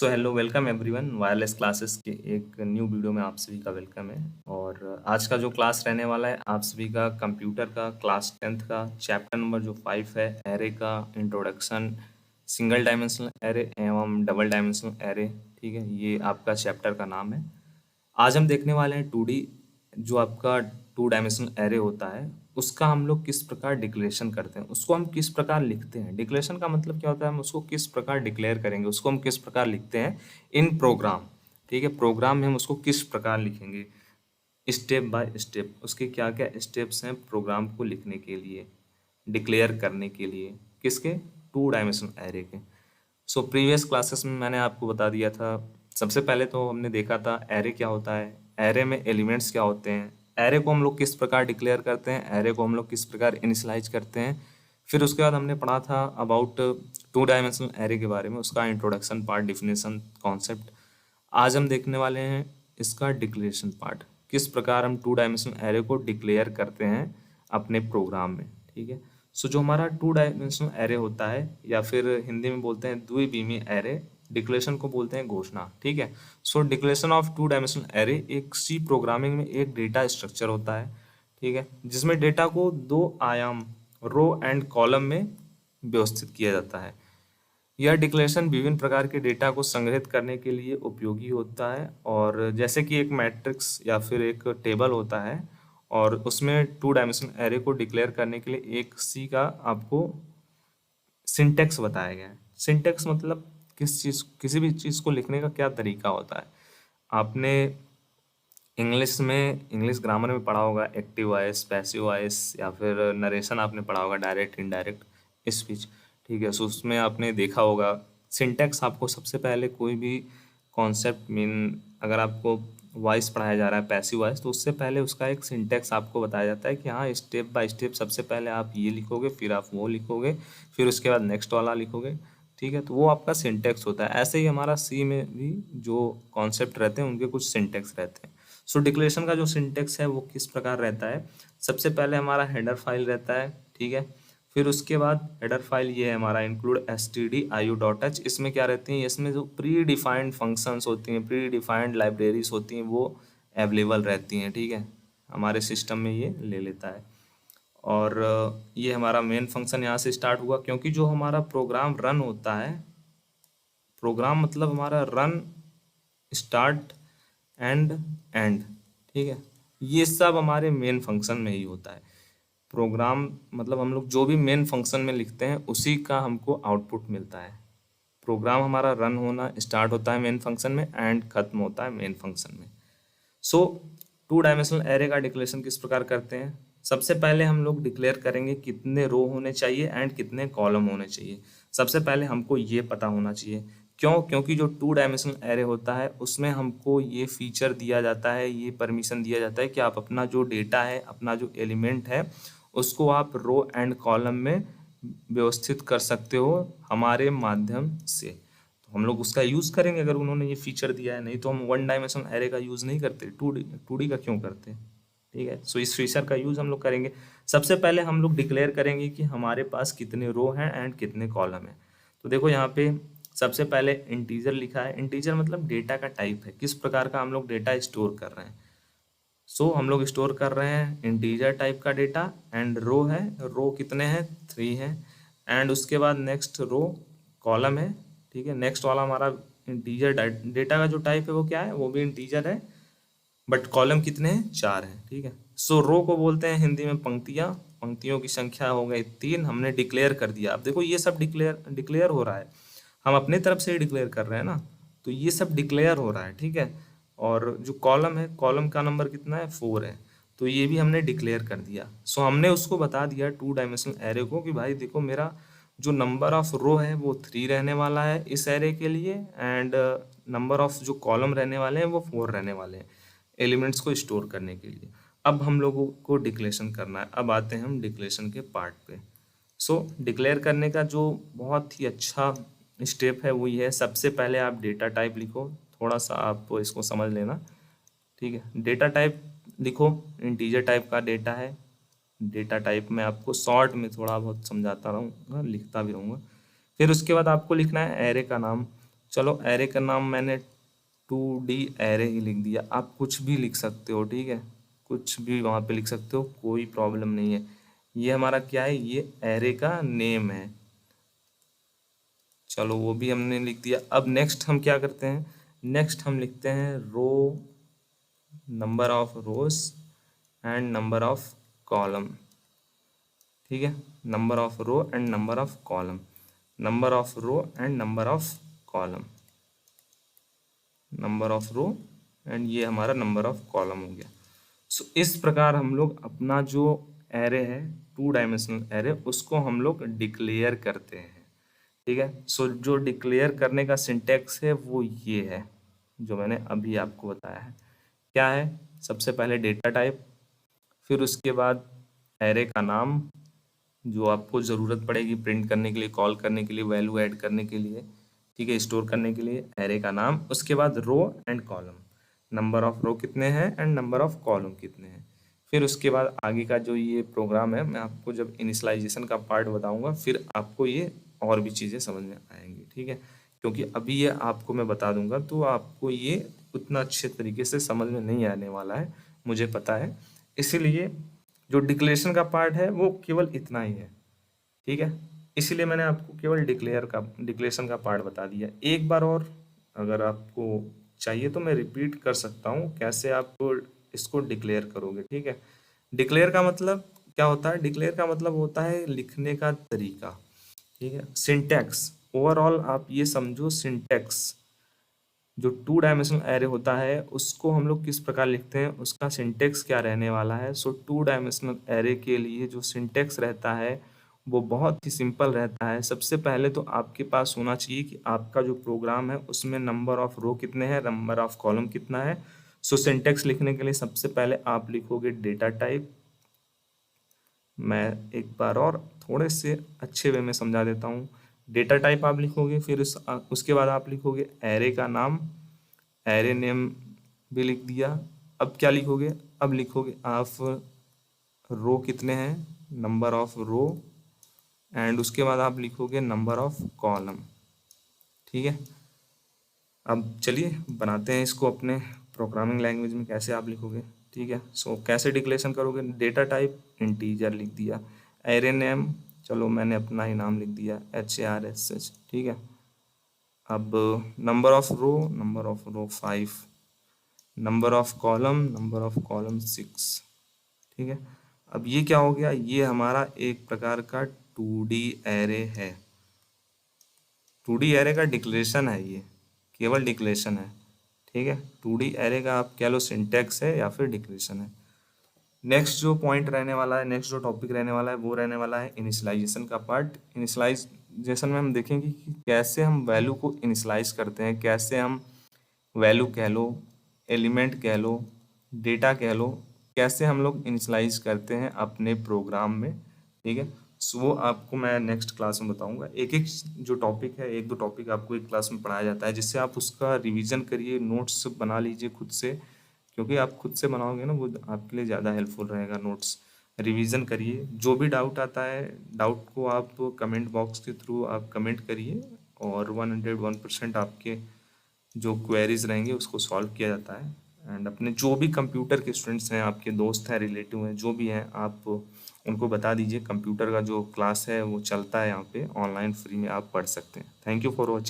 So hello welcome everyone. Wireless classes के एक new video में आप सभी का वेलकम है। और आज का जो क्लास रहने वाला है आप सभी का कंप्यूटर का क्लास 10th का चैप्टर नंबर जो 5 है, एरे का इंट्रोडक्शन, सिंगल डायमेंशनल एरे एवं डबल डायमेंशनल एरे। ठीक है, ये आपका चैप्टर का नाम है। आज हम देखने वाले हैं 2D, जो आपका 2 डायमेंशनल एरे होता है उसका हम लोग किस प्रकार डिक्लेरेशन करते हैं, उसको हम किस प्रकार लिखते हैं। डिक्लेरेशन का मतलब क्या होता है, हम उसको किस प्रकार डिक्लेयर करेंगे, उसको हम किस प्रकार लिखते हैं इन प्रोग्राम। ठीक है, प्रोग्राम में हम उसको किस प्रकार लिखेंगे स्टेप बाय स्टेप, उसके क्या क्या स्टेप्स हैं प्रोग्राम को लिखने के लिए, डिक्लेयर करने के लिए, किसके 2 डायमेंशनल एरे के। सो प्रीवियस क्लासेस में मैंने आपको बता दिया था। सबसे पहले तो हमने देखा था एरे क्या होता है, एरे में एलिमेंट्स क्या होते हैं, एरे को हम लोग किस प्रकार डिक्लेयर करते हैं, एरे को हम लोग किस प्रकार इनिशियलाइज करते हैं। फिर उसके बाद हमने पढ़ा था अबाउट 2 डायमेंशनल एरे के बारे में, उसका इंट्रोडक्शन पार्ट, डिफिनेशन, कॉन्सेप्ट। आज हम देखने वाले हैं इसका डिक्लेरेशन पार्ट, किस प्रकार हम 2 डायमेंशनल एरे को डिक्लेयर करते हैं अपने प्रोग्राम में। ठीक है, सो जो हमारा 2 डायमेंशनल एरे होता है, या फिर हिंदी में बोलते हैं द्विविमीय एरे, डिक्लेरेशन को बोलते हैं घोषणा। ठीक है, सो डिक्लेरेशन ऑफ 2 डायमेंशनल एरे एक सी प्रोग्रामिंग में एक डेटा स्ट्रक्चर होता है। ठीक है, जिसमें डेटा को 2 आयाम रो एंड कॉलम में व्यवस्थित किया जाता है। यह डिक्लेरेशन विभिन्न प्रकार के डेटा को संग्रहित करने के लिए उपयोगी होता है, और जैसे कि एक मैट्रिक्स या फिर एक टेबल होता है, और उसमें 2 डायमेंशनल एरे को डिक्लेयर करने के लिए एक सी का आपको सिंटेक्स बताया गया है। सिंटेक्स मतलब किसी भी चीज़ को लिखने का क्या तरीका होता है। आपने इंग्लिश में, इंग्लिश ग्रामर में पढ़ा होगा एक्टिव वॉइस, पैसिव वॉइस, या फिर नरेशन आपने पढ़ा होगा, डायरेक्ट इनडायरेक्ट स्पीच। ठीक है, सो उसमें आपने देखा होगा सिंटेक्स। आपको सबसे पहले कोई भी कॉन्सेप्ट मीन, अगर आपको वॉइस पढ़ाया जा रहा है पैसिव वॉइस, तो उससे पहले उसका एक सिंटेक्स आपको बताया जाता है कि हाँ स्टेप बाय स्टेप सबसे पहले आप ये लिखोगे, फिर आप वो लिखोगे, फिर उसके बाद नेक्स्ट वाला लिखोगे। ठीक है, तो वो आपका सिंटेक्स होता है। ऐसे ही हमारा सी में भी जो कॉन्सेप्ट रहते हैं उनके कुछ सिंटेक्स रहते हैं। सो डिक्लेरेशन का जो सिंटेक्स है वो किस प्रकार रहता है, सबसे पहले हमारा हेडर फाइल रहता है। ठीक है, फिर उसके बाद हेडर फाइल ये है हमारा इंक्लूड stdio.h। इसमें क्या रहती हैं, इसमें जो प्री डिफाइंड फंक्शंस होती हैं, प्री डिफाइंड लाइब्रेरीज होती हैं, वो अवेलेबल रहती हैं। ठीक है, हमारे सिस्टम में ये ले लेता है। और ये हमारा मेन फंक्शन यहाँ से स्टार्ट हुआ, क्योंकि जो हमारा प्रोग्राम रन होता है, प्रोग्राम मतलब हमारा रन, स्टार्ट एंड एंड। ठीक है, ये सब हमारे मेन फंक्शन में ही होता है। प्रोग्राम मतलब हम लोग जो भी मेन फंक्शन में लिखते हैं उसी का हमको आउटपुट मिलता है। प्रोग्राम हमारा रन होना स्टार्ट होता है मेन फंक्शन में, एंड खत्म होता है मेन फंक्शन में। सो 2 डायमेंशनल एरे का डिक्लेरेशन किस प्रकार करते हैं, सबसे पहले हम लोग डिक्लेयर करेंगे कितने रो होने चाहिए एंड कितने कॉलम होने चाहिए। सबसे पहले हमको ये पता होना चाहिए, क्यों, क्योंकि जो 2 डायमेंशनल एरे होता है उसमें हमको ये फीचर दिया जाता है, ये परमिशन दिया जाता है कि आप अपना जो डेटा है, अपना जो एलिमेंट है, उसको आप रो एंड कॉलम में व्यवस्थित कर सकते हो हमारे माध्यम से। तो हम लोग उसका यूज़ करेंगे अगर उन्होंने ये फीचर दिया है, नहीं तो हम 1 डायमेंशनल एरे का यूज़ नहीं करते, टू डी का क्यों करते। ठीक है, सो इस फीचर का यूज़ हम लोग करेंगे। सबसे पहले हम लोग डिक्लेयर करेंगे कि हमारे पास कितने रो हैं एंड कितने कॉलम हैं। तो देखो यहाँ पे सबसे पहले इंटीजर लिखा है। इंटीजर मतलब डेटा का टाइप है, किस प्रकार का हम लोग डेटा स्टोर कर रहे हैं। सो हम लोग स्टोर कर रहे हैं इंटीजर टाइप का डेटा, एंड रो है, रो कितने हैं 3 हैं, एंड उसके बाद नेक्स्ट रो कॉलम है। ठीक है, नेक्स्ट वाला हमारा इंटीजर डेटा का जो टाइप है वो क्या है, वो भी इंटीजर है, बट कॉलम कितने हैं 4 हैं। ठीक है, सो रो को बोलते हैं हिंदी में पंक्तियाँ, पंक्तियों की संख्या हो गई 3, हमने डिक्लेयर कर दिया। अब देखो ये सब डिक्लेयर डिक्लेयर हो रहा है, हम अपने तरफ से ही डिक्लेयर कर रहे हैं ना, तो ये सब डिक्लेयर हो रहा है। ठीक है, और जो कॉलम है, कॉलम का नंबर कितना है 4 है, तो ये भी हमने डिक्लेयर कर दिया। सो हमने उसको बता दिया 2 डायमेंशनल एरे को कि भाई देखो मेरा जो नंबर ऑफ रो है वो 3 रहने वाला है इस एरे के लिए, एंड नंबर ऑफ जो कॉलम रहने वाले हैं वो 4 रहने वाले हैं एलिमेंट्स को स्टोर करने के लिए। अब हम लोगों को डिक्लेरेशन करना है। अब आते हैं हम डिक्लेरेशन के पार्ट पे। सो डिक्लेयर करने का जो बहुत ही अच्छा स्टेप है वो ये है, सबसे पहले आप डेटा टाइप लिखो। थोड़ा सा आप इसको समझ लेना। ठीक है, डेटा टाइप लिखो, इंटीजर टाइप का डेटा है। डेटा टाइप में आपको शॉर्ट में थोड़ा बहुत समझाता रहूँगा, लिखता भी रहूँगा। फिर उसके बाद आपको लिखना है एरे का नाम। चलो एरे का नाम मैंने 2D एरे ही लिख दिया। आप कुछ भी लिख सकते हो, ठीक है, कुछ भी वहाँ पे लिख सकते हो, कोई प्रॉब्लम नहीं है। ये हमारा क्या है, ये एरे का नेम है। चलो वो भी हमने लिख दिया। अब नेक्स्ट हम क्या करते हैं, नेक्स्ट हम लिखते हैं row, number of rows and number of column. ठीक है, number of row and number of column, number of row and number of column, number of row and ये हमारा नंबर ऑफ कॉलम हो गया। सो इस प्रकार हम लोग अपना जो एरे है, 2 डायमेंशनल एरे, उसको हम लोग डिक्लेयर करते हैं। ठीक है, सो जो डिक्लेयर करने का सिंटेक्स है वो ये है जो मैंने अभी आपको बताया है। क्या है, सबसे पहले डेटा टाइप, फिर उसके बाद एरे का नाम जो आपको ज़रूरत पड़ेगी प्रिंट करने के लिए, कॉल करने के लिए, वैल्यू ऐड करने के लिए, ठीक है, स्टोर करने के लिए, एरे का नाम। उसके बाद row and column, number of row कितने हैं एंड नंबर ऑफ कॉलम कितने हैं। फिर उसके बाद आगे का जो ये प्रोग्राम है, मैं आपको जब इनिशियलाइजेशन का पार्ट बताऊंगा फिर आपको ये और भी चीज़ें समझ में आएंगी। ठीक है, क्योंकि अभी ये आपको मैं बता दूंगा तो आपको ये उतना अच्छे तरीके से समझ में नहीं आने वाला है, मुझे पता है। इसीलिए जो डिक्लेरेशन का पार्ट है वो केवल इतना ही है। ठीक है, इसीलिए मैंने आपको केवल डिक्लेरेशन का पार्ट बता दिया। एक बार और अगर आपको चाहिए तो मैं रिपीट कर सकता हूँ कैसे आप इसको डिक्लेयर करोगे। ठीक है, डिक्लेयर का मतलब क्या होता है, डिक्लेयर का मतलब होता है लिखने का तरीका। ठीक है, सिंटैक्स, ओवरऑल आप ये समझो सिंटैक्स, जो 2 डायमेंशनल एरे होता है उसको हम लोग किस प्रकार लिखते हैं, उसका सिंटेक्स क्या रहने वाला है। सो 2 डायमेंशनल एरे के लिए जो सिंटेक्स रहता है वो बहुत ही सिंपल रहता है। सबसे पहले तो आपके पास होना चाहिए कि आपका जो प्रोग्राम है उसमें नंबर ऑफ रो कितने हैं, नंबर ऑफ कॉलम कितना है। सो सिंटेक्स लिखने के लिए सबसे पहले आप लिखोगे डेटा टाइप। मैं एक बार और थोड़े से अच्छे वे में समझा देता हूँ। डेटा टाइप आप लिखोगे, फिर उसके बाद आप लिखोगे एरे का नाम, एरे नेम भी लिख दिया। अब क्या लिखोगे, अब लिखोगे आप रो कितने हैं, नंबर ऑफ रो, एंड उसके बाद आप लिखोगे नंबर ऑफ कॉलम। ठीक है, अब चलिए बनाते हैं इसको अपने प्रोग्रामिंग लैंग्वेज में, कैसे आप लिखोगे। ठीक है, सो कैसे डिक्लेरेशन करोगे, डेटा टाइप इंटीजर लिख दिया, एरे नेम चलो मैंने अपना ही नाम लिख दिया HARSH। ठीक है, अब number of row 5, number of column 6। ठीक है, अब ये क्या हो गया, ये हमारा एक प्रकार का 2D एरे है। 2D एरे का डिक्लेरेशन है, ये केवल डिक्लेरेशन है। ठीक है, 2D एरे का आप कह लो सिंटेक्स है या फिर डिक्लेरेशन है। नेक्स्ट जो पॉइंट रहने वाला है, नेक्स्ट जो टॉपिक रहने वाला है वो रहने वाला है इनिशियलाइजेशन का पार्ट। इनिशियलाइजेशन में हम देखेंगे कि कैसे हम वैल्यू को इनिशियलाइज करते हैं, कैसे हम वैल्यू कह लो, एलिमेंट कह लो, डेटा कह लो, कैसे हम लोग इनिशियलाइज करते हैं अपने प्रोग्राम में। ठीक है, सो वो आपको मैं नेक्स्ट क्लास में बताऊंगा। एक एक जो टॉपिक है, एक दो टॉपिक आपको एक क्लास में पढ़ाया जाता है, जिससे आप उसका रिवीजन करिए, नोट्स बना लीजिए खुद से, क्योंकि आप खुद से बनाओगे ना वो आपके लिए ज़्यादा हेल्पफुल रहेगा। नोट्स रिवीजन करिए, जो भी डाउट आता है डाउट को आप कमेंट बॉक्स के थ्रू आप कमेंट करिए, और 101% आपके जो क्वेरीज रहेंगे उसको सॉल्व किया जाता है। एंड अपने जो भी कंप्यूटर के स्टूडेंट्स हैं, आपके दोस्त हैं, रिलेटिव हैं, जो भी हैं, आप उनको बता दीजिए कंप्यूटर का जो क्लास है वो चलता है यहाँ पे ऑनलाइन, फ्री में आप पढ़ सकते हैं। Thank you for watching.